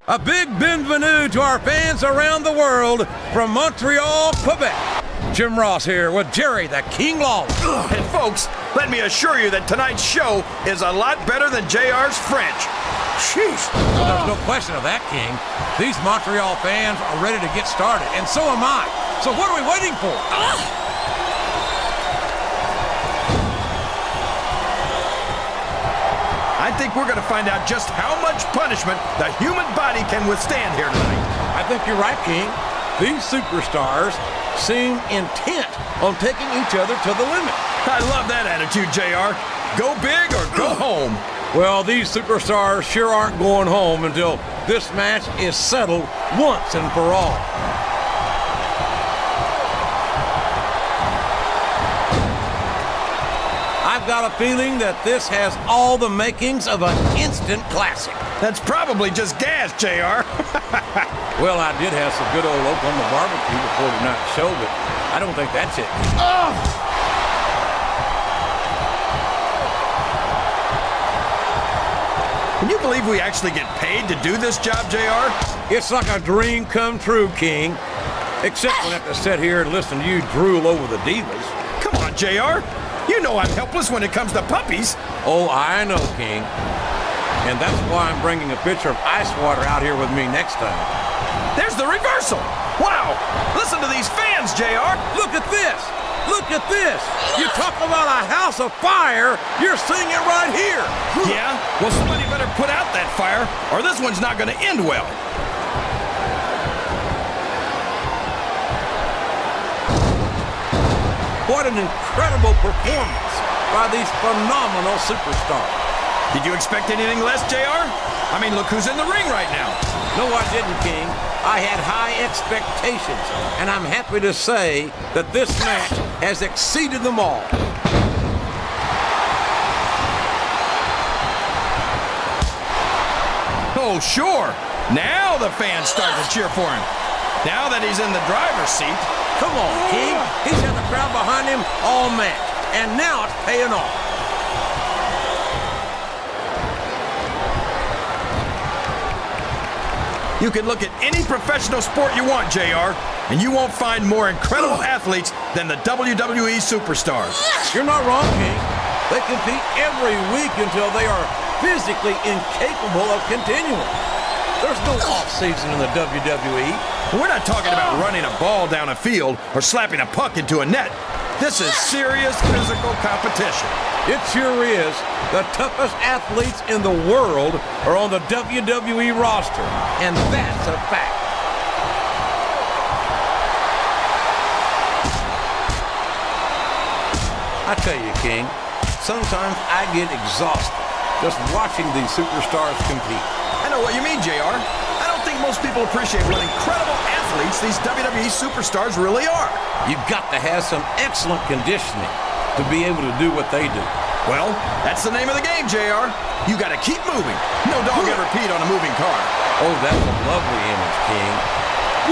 A big bienvenue to our fans around the world from Montreal, Quebec. Jim Ross here with Jerry the King Lawler. And folks, let me assure you that tonight's show is a lot better than JR's French. Sheesh. Well, there's no question of that, King. These Montreal fans are ready to get started, and so am I. So what are we waiting for? I think we're going to find out just how much punishment the human body can withstand here tonight. I think you're right, King. These superstars seem intent on taking each other to the limit. I love that attitude, JR. Go big or go home. Well, these superstars sure aren't going home until this match is settled once and for all. I've got a feeling that this has all the makings of an instant classic. That's probably just gas, JR. Well, I did have some good old Oklahoma barbecue before tonight's show, but I don't think that's it. Oh! Can you believe we actually get paid to do this job, JR? It's like a dream come true, King. Except when I have to sit here and listen to you drool over the divas. Come on, JR. You know I'm helpless when it comes to puppies. Oh, I know, King. And that's why I'm bringing a pitcher of ice water out here with me next time. There's the reversal. Wow. Listen to these fans, JR. Look at this. Look at this. You talk about a house of fire, you're seeing it right here. Yeah? Well, somebody better put out that fire, or this one's not going to end well. What an incredible performance by these phenomenal superstars. Did you expect anything less, JR? I mean, look who's in the ring right now. No, I didn't, King. I had high expectations, and I'm happy to say that this match has exceeded them all. Oh, sure. Now the fans start to cheer for him. Now that he's in the driver's seat. Come on, King. He's got the crowd behind him all match, and now it's paying off. You can look at any professional sport you want, JR, and you won't find more incredible athletes than the WWE superstars. You're not wrong, King. They compete every week until they are physically incapable of continuing. There's no off-season in the WWE. We're not talking about running a ball down a field or slapping a puck into a net. This is serious physical competition. It sure is. The toughest athletes in the world are on the WWE roster, and that's a fact. I tell you, King, sometimes I get exhausted just watching these superstars compete. I know what you mean, JR. I don't think most people appreciate what incredible athletes these WWE superstars really are. You've got to have some excellent conditioning to be able to do what they do. Well, that's the name of the game, JR. You got to keep moving. No dog ever peed on a moving car. Oh, that's a lovely image, King.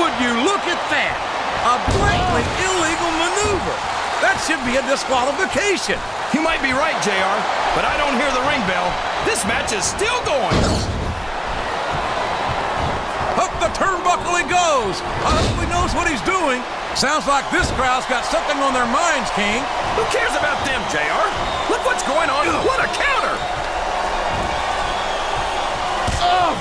Would you look at that? A blatantly illegal maneuver. That should be a disqualification. You might be right, JR, but I don't hear the ring bell. This match is still going. Up the turnbuckle he goes. I hope he knows what he's doing. Sounds like this crowd's got something on their minds, King. Who cares about them, JR? Look what's going on. What a counter. Oh.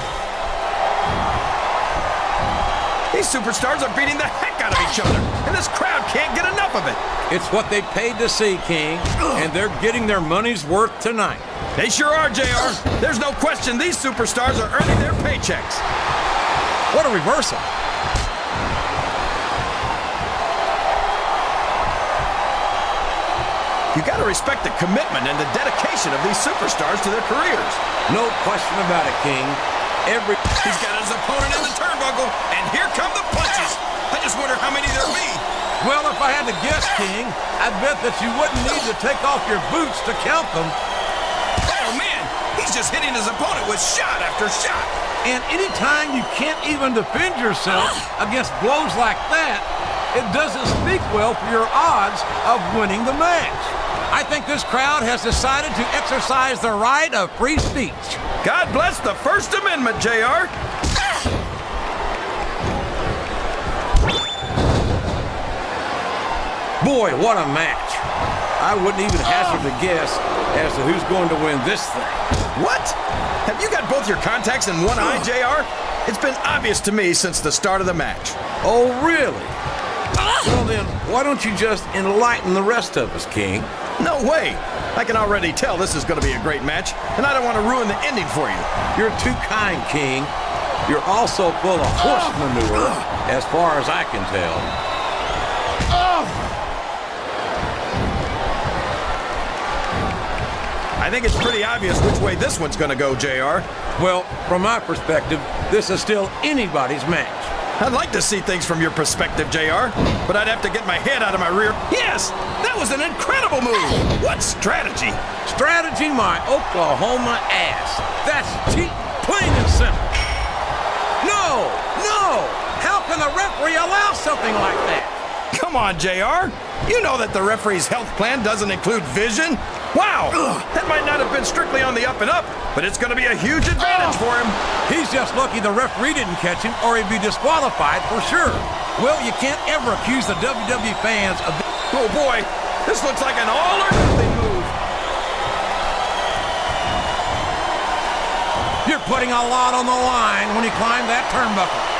These superstars are beating the heck out of each other, and this crowd can't get enough of it. It's what they paid to see, King, and they're getting their money's worth tonight. They sure are, JR. There's no question these superstars are earning their paychecks. What a reversal. You got to respect the commitment and the dedication of these superstars to their careers. No question about it, King. He's got his opponent in the turnbuckle, and here come the punches. I just wonder how many there'll be. Well, if I had to guess, King, I'd bet that you wouldn't need to take off your boots to count them. Oh, man, he's just hitting his opponent with shot after shot. And anytime you can't even defend yourself against blows like that, it doesn't speak well for your odds of winning the match. I think this crowd has decided to exercise the right of free speech. God bless the First Amendment, JR. Boy, what a match. I wouldn't even hazard a guess as to who's going to win this thing. What? Have you got both your contacts in one eye, JR? It's been obvious to me since the start of the match. Oh, really? Well then, why don't you just enlighten the rest of us, King? No way. I can already tell this is going to be a great match, and I don't want to ruin the ending for you. You're too kind, King. You're also full of horse manure, as far as I can tell. I think it's pretty obvious which way this one's going to go, JR. Well, from my perspective, this is still anybody's match. I'd like to see things from your perspective, JR, but I'd have to get my head out of my rear. Yes! That was an incredible move! What strategy? Strategy, my Oklahoma ass. That's cheap, plain and simple. No! How can the referee allow something like that? Come on, JR. You know that the referee's health plan doesn't include vision. Wow! That might not have been strictly on the up and up, but it's going to be a huge advantage for him. He's just lucky the referee didn't catch him, or he'd be disqualified for sure. Well, you can't ever accuse the WWE fans of... Oh boy, this looks like an all or nothing move. You're putting a lot on the line when you climb that turnbuckle.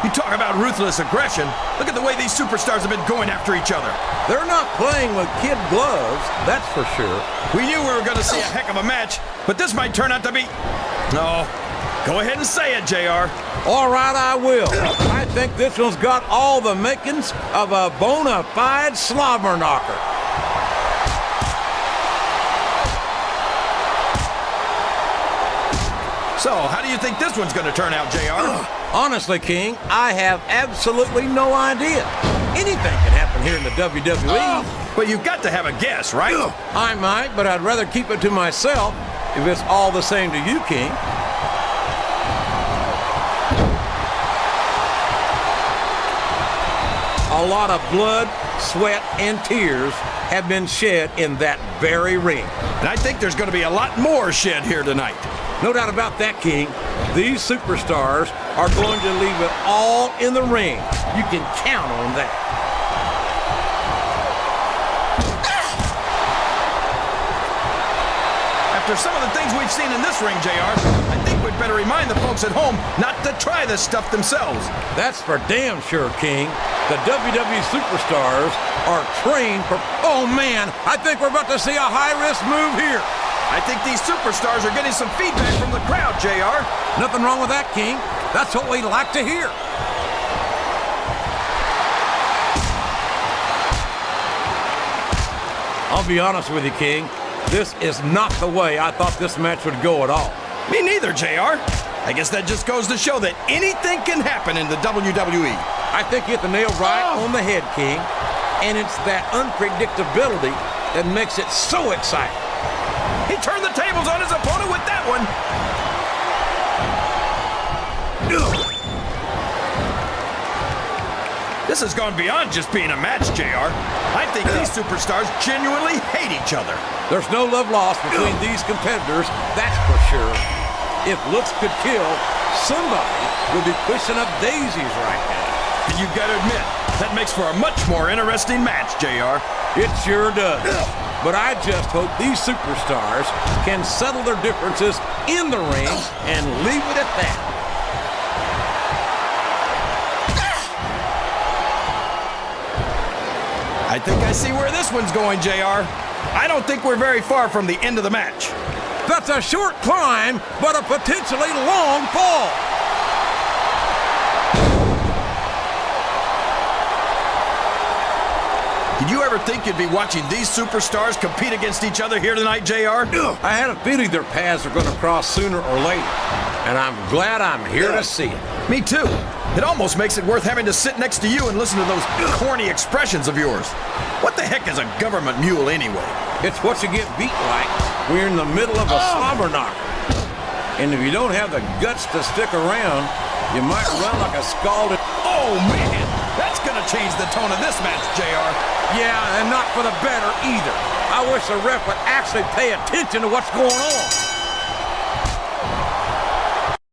You talk about ruthless aggression. Look at the way these superstars have been going after each other. They're not playing with kid gloves, that's for sure. We knew we were going to see a heck of a match, but this might turn out to be... No. Go ahead and say it, JR. All right, I will. I think this one's got all the makings of a bona fide slobber knocker. So, how do you think this one's going to turn out, JR? Honestly, King, I have absolutely no idea. Anything can happen here in the WWE. But you've got to have a guess, right? I might, but I'd rather keep it to myself if it's all the same to you, King. A lot of blood, sweat, and tears have been shed in that very ring. And I think there's going to be a lot more shed here tonight. No doubt about that, King. These superstars are going to leave it all in the ring. You can count on that. After some of the things we've seen in this ring, JR, I think we'd better remind the folks at home not to try this stuff themselves. That's for damn sure, King. The WWE superstars are trained for... Oh, man, I think we're about to see a high-risk move here. I think these superstars are getting some feedback from the crowd, JR. Nothing wrong with that, King. That's what we like to hear. I'll be honest with you, King. This is not the way I thought this match would go at all. Me neither, JR. I guess that just goes to show that anything can happen in the WWE. I think you hit the nail right on the head, King. And it's that unpredictability that makes it so exciting. He turned the tables on his opponent with that one. This has gone beyond just being a match, JR. I think these superstars genuinely hate each other. There's no love lost between these competitors, that's for sure. If looks could kill, somebody would be pushing up daisies right now. And you've got to admit, that makes for a much more interesting match, JR. It sure does. But I just hope these superstars can settle their differences in the ring and leave it at that. I think I see where this one's going, JR. I don't think we're very far from the end of the match. That's a short climb, but a potentially long fall. Did you ever think you'd be watching these superstars compete against each other here tonight, JR? I had a feeling their paths are going to cross sooner or later, and I'm glad I'm here to see it. Me too. It almost makes it worth having to sit next to you and listen to those corny expressions of yours. What the heck is a government mule anyway? It's what you get beat like when you're in the middle of a slobber knocker. And if you don't have the guts to stick around, you might run like a scalded... Oh, man! That's going to change the tone of this match, JR. Yeah, and not for the better either. I wish the ref would actually pay attention to what's going on.